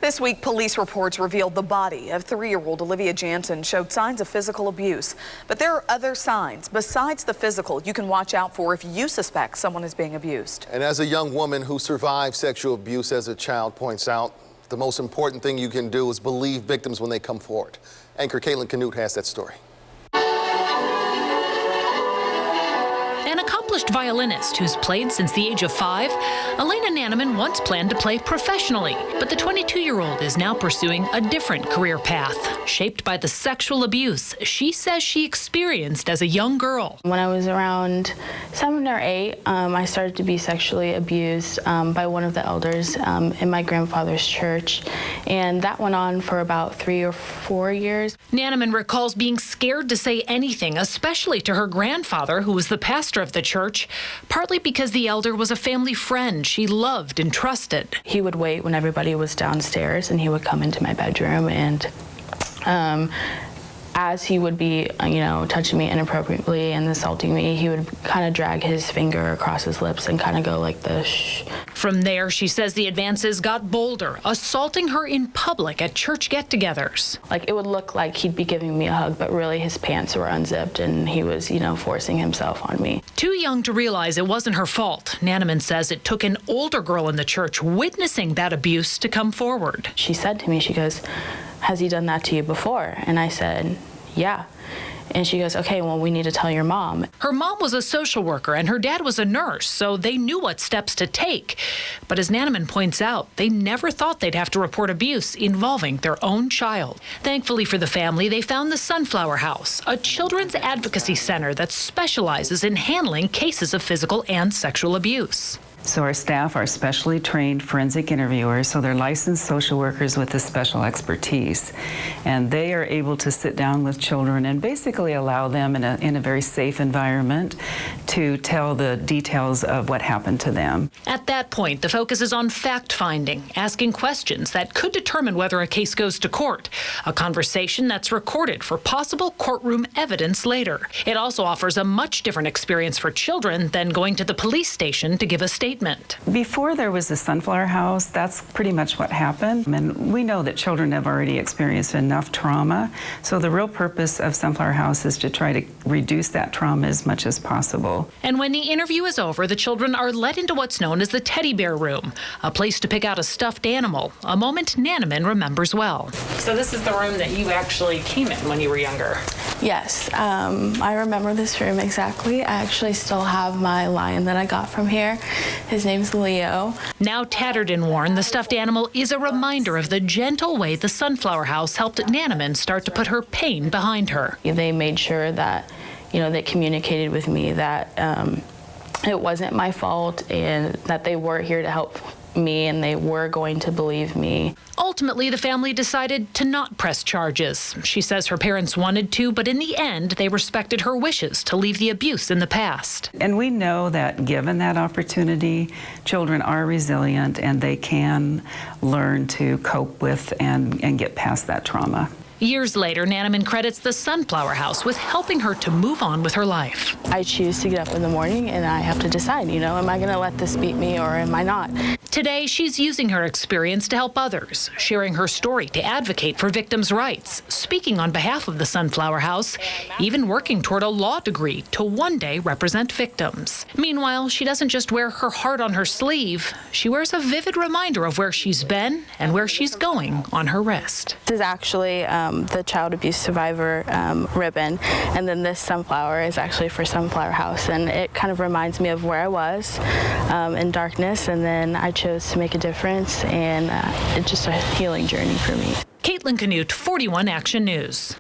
This week, police reports revealed the body of 3-year-old Olivia Jansen showed signs of physical abuse. But there are other signs besides the physical you can watch out for if you suspect someone is being abused. And as a young woman who survived sexual abuse as a child points out, the most important thing you can do is believe victims when they come forward. Anchor Caitlin Canute has that story. An accomplished violinist who's played since the age of 5, Elena Nanneman once planned to play professionally, but the 22-year-old is now pursuing a different career path, shaped by the sexual abuse she says she experienced as a young girl. When I was around 7 or 8, I started to be sexually abused by one of the elders in my grandfather's church, and that went on for about 3 or 4 years. Nanneman recalls being scared to say anything, especially to her grandfather, who was the pastor of the church, partly because the elder was a family friend she loved and trusted. He would wait when everybody was downstairs, and he would come into my bedroom, and as he would be, touching me inappropriately and assaulting me, he would kind of drag his finger across his lips and kind of go like this. Shh. From there, she says the advances got bolder, assaulting her in public at church get-togethers. Like, it would look like he'd be giving me a hug, but really his pants were unzipped and he was, forcing himself on me. Too young to realize it wasn't her fault, Nanneman says it took an older girl in the church witnessing that abuse to come forward. She said to me, she goes, "Has he done that to you before?" And I said, "Yeah." And she goes, "Okay, well, we need to tell your mom." Her mom was a social worker and her dad was a nurse, so they knew what steps to take. But as Nanneman points out, they never thought they'd have to report abuse involving their own child. Thankfully for the family, they found the Sunflower House, a children's advocacy center that specializes in handling cases of physical and sexual abuse. So our staff are specially trained forensic interviewers, so they're licensed social workers with a special expertise. And they are able to sit down with children and basically allow them in a very safe environment to tell the details of what happened to them. At that point, the focus is on fact-finding, asking questions that could determine whether a case goes to court, a conversation that's recorded for possible courtroom evidence later. It also offers a much different experience for children than going to the police station to give a statement. Before there was the Sunflower House, that's pretty much what happened. And we know that children have already experienced enough trauma. So the real purpose of Sunflower House is to try to reduce that trauma as much as possible. And when the interview is over, the children are led into what's known as the teddy bear room, a place to pick out a stuffed animal, a moment Nanneman remembers well. So this is the room that you actually came in when you were younger? Yes, I remember this room exactly. I actually still have my lion that I got from here. His name's Leo. Now tattered and worn, the stuffed animal is a reminder of the gentle way the Sunflower House helped Nanneman start to put her pain behind her. They made sure that, they communicated with me that it wasn't my fault and that they were here to help me and they were going to believe me. Ultimately, the family decided to not press charges. She says her parents wanted to, but in the end, they respected her wishes to leave the abuse in the past. And we know that given that opportunity, children are resilient and they can learn to cope with and get past that trauma. Years later, Nanneman credits the Sunflower House with helping her to move on with her life. I choose to get up in the morning and I have to decide, am I going to let this beat me or am I not? Today, she's using her experience to help others, sharing her story to advocate for victims' rights, speaking on behalf of the Sunflower House, even working toward a law degree to one day represent victims. Meanwhile, she doesn't just wear her heart on her sleeve, she wears a vivid reminder of where she's been and where she's going on her wrist. This is actually the child abuse survivor ribbon, and then this sunflower is actually for Sunflower House, and it kind of reminds me of where I was in darkness, and then I chose to make a difference, and it's just a healing journey for me. Caitlin Canute, 41 Action News.